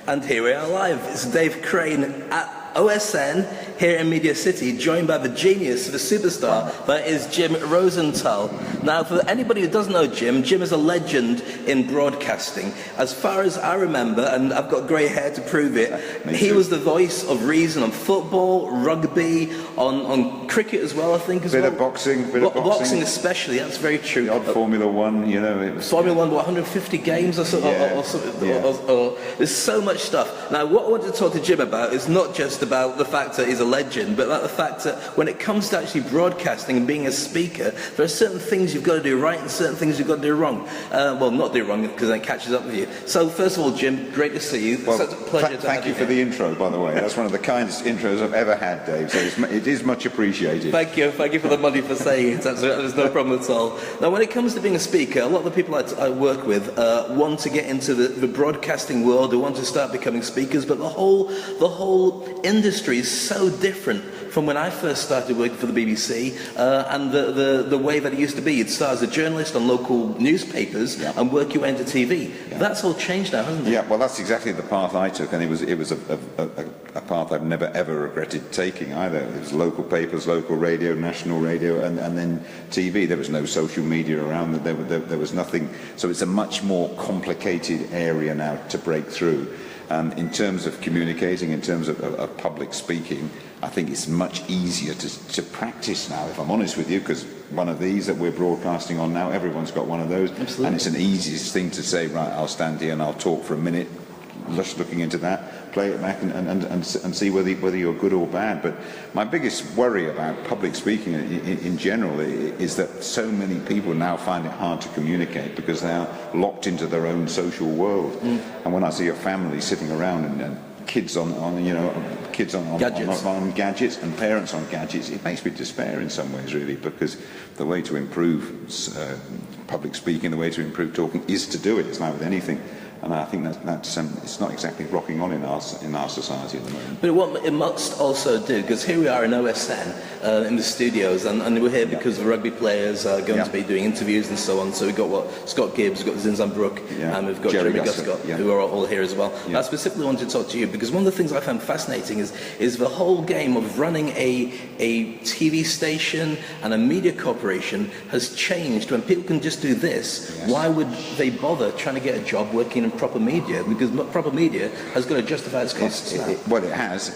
And here we are live. It's Dave Crane at OSN here in Media City, joined by the genius, the superstar, that is Jim Rosenthal. Now, for anybody who doesn't know Jim is a legend in broadcasting. As far as I remember, and I've got grey hair to prove it, he was the voice of reason on football, rugby, on cricket as well, I think, as well. Bit of boxing. Boxing especially, that's very true. The odd Formula One, you know. It was, Formula One, what, 150 games or something? There's so much stuff. Now, what I wanted to talk to Jim about is not just about the fact that he's a legend, but about the fact that when it comes to actually broadcasting and being a speaker, there are certain things you've got to do right and certain things you've got to do wrong. Well, not do wrong, because then it catches up with you. So, first of all, Jim, great to see you. Well, it's such a pleasure to thank you for the intro, by the way. That's one of the kindest intros I've ever had, Dave, so it is much appreciated. Thank you for the money for saying it. There's no problem at all. Now, when it comes to being a speaker, a lot of the people I work with want to get into the broadcasting world, who want to start becoming speakers, but the whole industry is so different from when I first started working for the BBC and the way that it used to be. You'd start as a journalist on local newspapers and work your way into TV. Yeah. That's all changed now, hasn't it? Yeah, well, that's exactly the path I took, and it was a path I've never ever regretted taking either. It was local papers, local radio, national radio, and then TV. There was no social media around. There was nothing. So it's a much more complicated area now to break through. In terms of communicating, in terms of public speaking, I think it's much easier to practice now, if I'm honest with you, because one of these that we're broadcasting on now, everyone's got one of those. Absolutely. And it's an easiest thing to say, right, I'll stand here and I'll talk for a minute, just looking into that, play it back and see whether you're good or bad. But my biggest worry about public speaking in general is that so many people now find it hard to communicate because they are locked into their own social world. And when I see a family sitting around and kids on gadgets and parents on gadgets, it makes me despair in some ways, really, because the way to improve public speaking, the way to improve talking is to do it. It's like with anything. And I think that's it's not exactly rocking on in our society at the moment. But what it must also do, because here we are in OSN in the studios, and we're here because the rugby players are going to be doing interviews and so on. So we've got Scott Gibbs, we've got Zinzan Brook, and we've got Jeremy Guscott, who are all here as well. I specifically wanted to talk to you because one of the things I found fascinating is the whole game of running a TV station and a media corporation has changed. When people can just do this, why would they bother trying to get a job working in proper media? Because proper media has got to justify its costs now. Well, it has,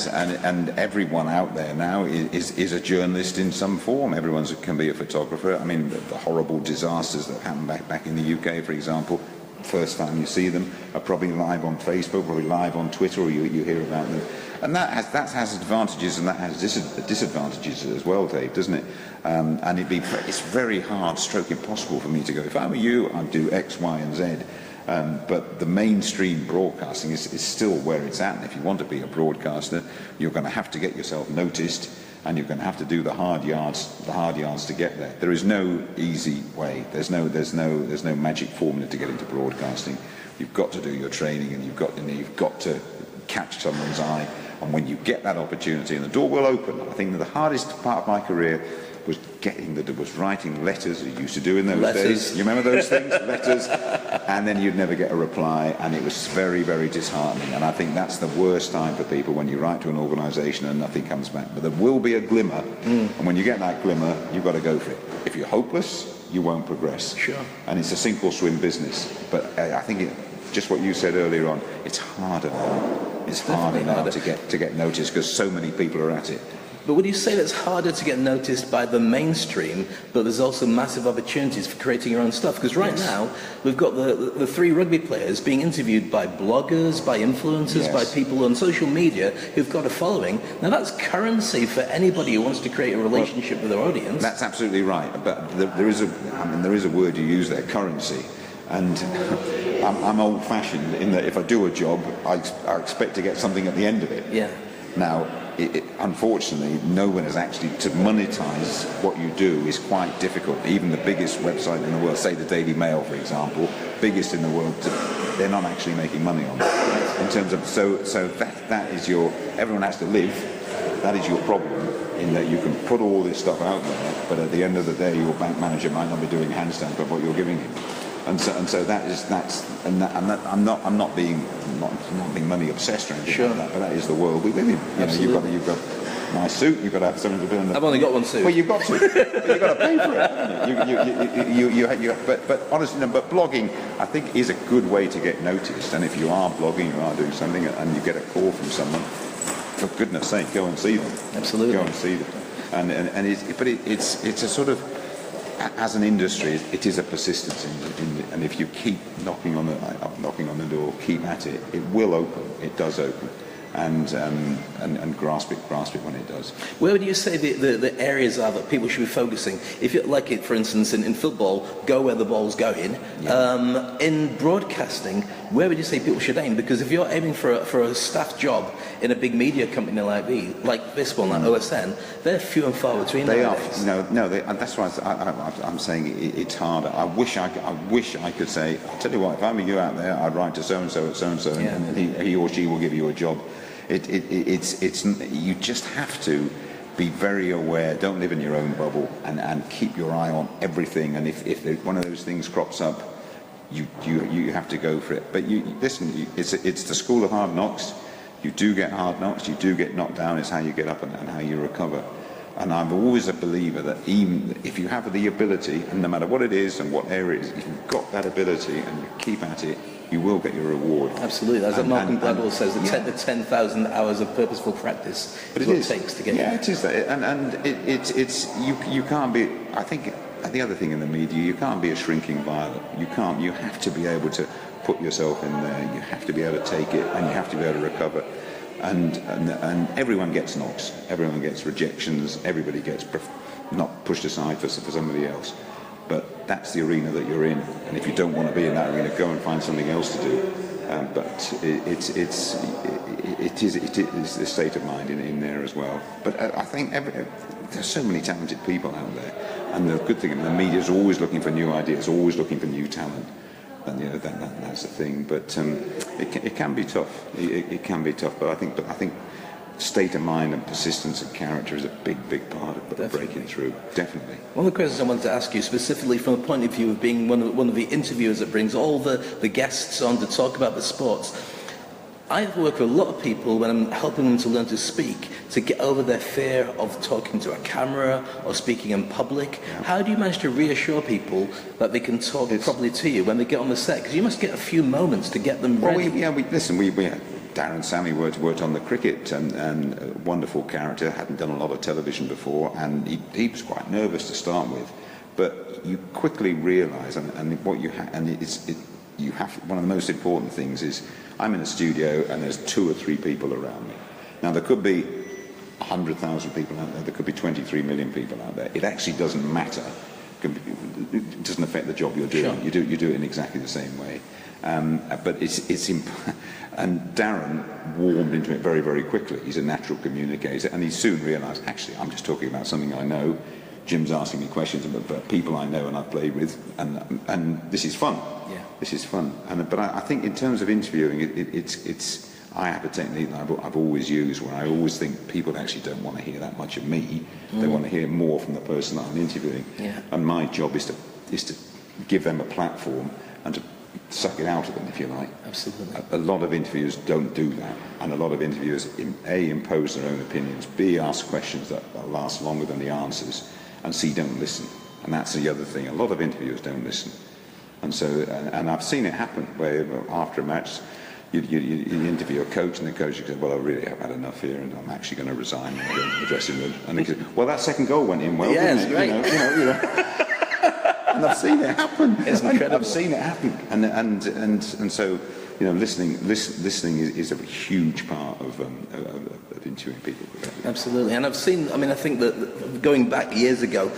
and everyone out there now is a journalist in some form. Everyone can be a photographer. I mean, the horrible disasters that happened back in the UK, for example, first time you see them are probably live on Facebook, probably live on Twitter, or you hear about them. And that has advantages and that has disadvantages as well, Dave, doesn't it? And it's very hard, stroke impossible for me to go, if I were you, I'd do X, Y, and Z. But the mainstream broadcasting is still where it's at. And if you want to be a broadcaster, you're going to have to get yourself noticed, and you're going to have to do the hard yards to get there. There is no easy way. There's no magic formula to get into broadcasting. You've got to do your training, and you've got to catch someone's eye. And when you get that opportunity, and the door will open. I think that the hardest part of my career was writing letters, as you used to do in those days. You remember those things? Letters, and then you'd never get a reply, and it was very, very disheartening. And I think that's the worst time for people, when you write to an organisation and nothing comes back. But there will be a glimmer, and when you get that glimmer, you've got to go for it. If you're hopeless, you won't progress. Sure. And it's a sink or swim business. But I think just what you said earlier on, it's harder now. It's harder now to get noticed because so many people are at it. But would you say that it's harder to get noticed by the mainstream, but there's also massive opportunities for creating your own stuff? Because right now, we've got the three rugby players being interviewed by bloggers, by influencers, by people on social media who've got a following. Now, that's currency for anybody who wants to create a relationship with their audience. That's absolutely right. But there is a word you use there, currency. And I'm old-fashioned in that if I do a job, I expect to get something at the end of it. Yeah. Now, unfortunately, no one has actually, to monetize what you do is quite difficult. Even the biggest website in the world, say the Daily Mail, for example, biggest in the world, they're not actually making money on it. In terms of, so that is everyone has to live. That is your problem, in that you can put all this stuff out there, but at the end of the day, your bank manager might not be doing handstands by what you're giving him. so I'm not being money obsessed or anything like that, but that is the world we live in. You've got a nice suit, you've got to have something to do. I've only got one suit. Well, you've got to. But you've got to pay for it. But honestly, but blogging, I think, is a good way to get noticed. And if you are blogging, you are doing something, and you get a call from someone, for goodness sake, go and see them. Absolutely. Go and see them. It's a sort of, as an industry, it is a persistence and if you keep knocking on the door, keep at it, it will open. It does open. And grasp it when it does. Where would you say the areas are that people should be focusing? If you like it, for instance, in football, go where the ball's going. Yeah. In broadcasting, where would you say people should aim? Because if you're aiming for a staff job in a big media company like this one, like OSN, they're few and far between. They nowadays. That's why I'm saying it's harder. I wish I could say, I'll tell you what, if I were you out there, I'd write to so and so at so and so, and he or she will give you a job. It's you just have to be very aware. Don't live in your own bubble, and keep your eye on everything. And if one of those things crops up, you have to go for it. But it's the school of hard knocks. You do get hard knocks. You do get knocked down. It's how you get up and how you recover. And I'm always a believer that even if you have the ability, and no matter what it is and what area it is, if you've got that ability and you keep at it, you will get your reward. Absolutely. As Malcolm Gladwell says, the 10,000 hours of purposeful practice is what it takes to get there. Yeah, it is that. You can't be, I think, the other thing in the media, you can't be a shrinking violet. You have to be able to put yourself in there. You have to be able to take it, and you have to be able to recover. And everyone gets knocks. Everyone gets rejections. Everybody gets not pushed aside for somebody else. But that's the arena that you're in, and if you don't want to be in that arena, go and find something else to do. But it is the state of mind in there as well. But I think there's so many talented people out there, and the good thing, the media is always looking for new ideas, always looking for new talent, and that's the thing. But it can be tough. It can be tough. But I think state of mind and persistence and character is a big part of breaking through. Definitely. One of the questions I wanted to ask you, specifically from the point of view of being one of the interviewers that brings all the guests on to talk about the sports. I've worked with a lot of people when I'm helping them to learn to speak, to get over their fear of talking to a camera or speaking in public. Yeah. How do you manage to reassure people that they can talk properly to you when they get on the set? Because you must get a few moments to get them ready. We Darren Sammy worked on the cricket, and a wonderful character, hadn't done a lot of television before, and he was quite nervous to start with. But you quickly realise, you have one of the most important things is, I'm in a studio and there's 2 or 3 people around me. Now there could be 100,000 people out there, there could be 23 million people out there. It actually doesn't matter. It doesn't affect the job you're doing. Sure. You do it in exactly the same way. But and Darren warmed into it very, very quickly. He's a natural communicator, and he soon realised, actually, I'm just talking about something I know. Jim's asking me questions about people I know and I've played with, and this is fun. Yeah. This is fun. But I think in terms of interviewing, it's I have a technique that I've always used, where I always think people actually don't want to hear that much of me. They want to hear more from the person that I'm interviewing. Yeah. And my job is to give them a platform and to suck it out of them, if you like. Absolutely. A lot of interviewers don't do that, and a lot of interviewers impose their own opinions, ask questions that last longer than the answers, and C, don't listen. And that's the other thing. A lot of interviewers don't listen, and so and I've seen it happen where after a match you interview a coach, and the coach says, well, I really have had enough here, and I'm actually going to resign and go into the dressing room. And he says, well, that second goal went in well, yeah, didn't it? Great. You know. And I've seen it happen. It's incredible. I've seen it happen, and so listening is a huge part of interviewing people. Absolutely, and I've seen. I think that going back years ago,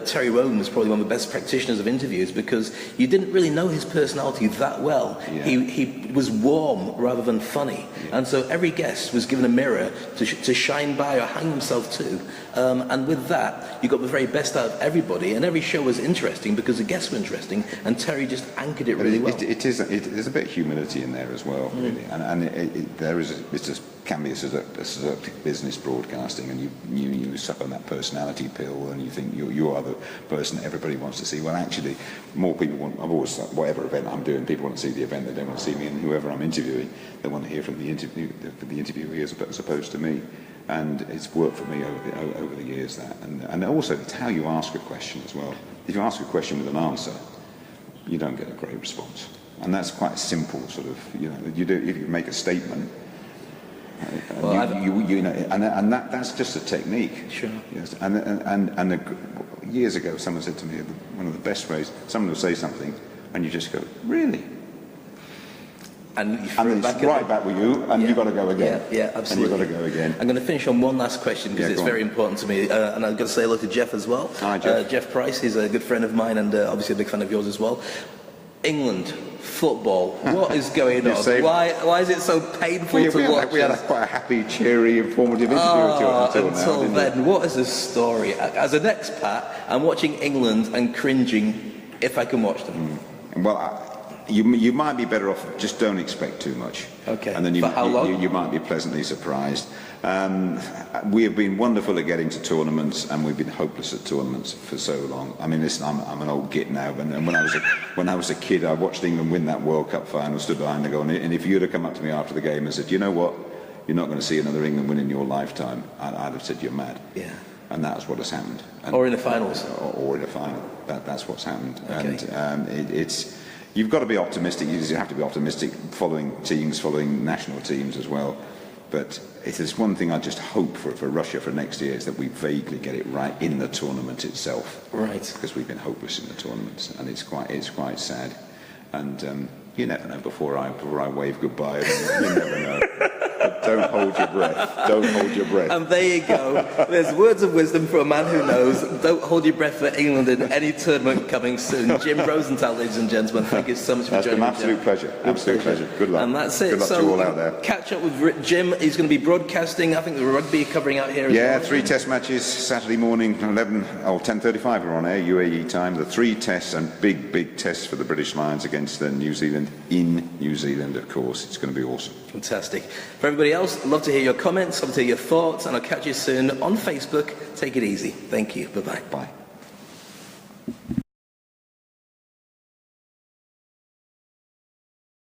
Terry Rowan was probably one of the best practitioners of interviews, because you didn't really know his personality that well. Yeah. He was warm rather than funny, and so every guest was given a mirror to shine by or hang himself to, and with that, you got the very best out of everybody, and every show was interesting because the guests were interesting, and Terry just anchored it really well. There's a bit of humility in there as well, really, and can be a business broadcasting, and you suck on that personality pill, and you think you are the person that everybody wants to see. Well, actually, more people want. I've always thought, whatever event I'm doing, people want to see the event. They don't want to see me, and whoever I'm interviewing, they want to hear from the interviewee as opposed to me. And it's worked for me over the years, that, and also it's how you ask a question as well. If you ask a question with an answer, you don't get a great response, and that's quite simple. Sort of, you do if you make a statement. That's just a technique. Sure. Yes, years ago, someone said to me, one of the best ways, someone will say something, and you just go, really? And it's right back with you, and you've got to go again. Yeah, absolutely. And you've got to go again. I'm going to finish on one last question because it's very important to me, and I'm going to say hello to Jeff as well. Hi, Jeff. Jeff Price, he's a good friend of mine, and obviously a big fan of yours as well. England football, what is going on? Why is it so painful to watch? We had quite a happy, cheery, informative interview until then. What is the story? As an expat, I'm watching England and cringing if I can watch them. Well, you might be better off. Just don't expect too much. Okay. And then you might be pleasantly surprised. We have been wonderful at getting to tournaments, and we've been hopeless at tournaments for so long. I mean, listen, I'm an old git now, and when I was a kid, I watched England win that World Cup final, stood behind the goal, and if you'd have come up to me after the game and said, you know what, you're not going to see another England win in your lifetime, I'd have said you're mad. Yeah. And that's what has happened. Or in the finals. Or in a final. That's what's happened. Okay. And you've got to be optimistic. You have to be optimistic following national teams as well. But if there's one thing I just hope for Russia for next year is that we vaguely get it right in the tournament itself. Right. Because we've been hopeless in the tournaments, and it's quite sad. And you never know before I wave goodbye. You never know. But don't hold your breath. Don't hold your breath. And there you go. There's words of wisdom for a man who knows. Don't hold your breath for England in any tournament coming soon. Jim Rosenthal, ladies and gentlemen, thank you so much for joining me. That's an absolute pleasure. Absolute pleasure. Good luck. And that's it. Good luck to you all out there. Catch up with Jim. He's going to be broadcasting, I think, the rugby covering out here as well. Yeah, 3 test matches Saturday morning, 10:35 are on air, UAE time. The 3 tests and big tests for the British Lions against New Zealand, in New Zealand, of course. It's going to be awesome. Fantastic. For everybody else, I'd love to hear your comments, love to hear your thoughts, and I'll catch you soon on Facebook. Take it easy. Thank you. Bye-bye. Bye.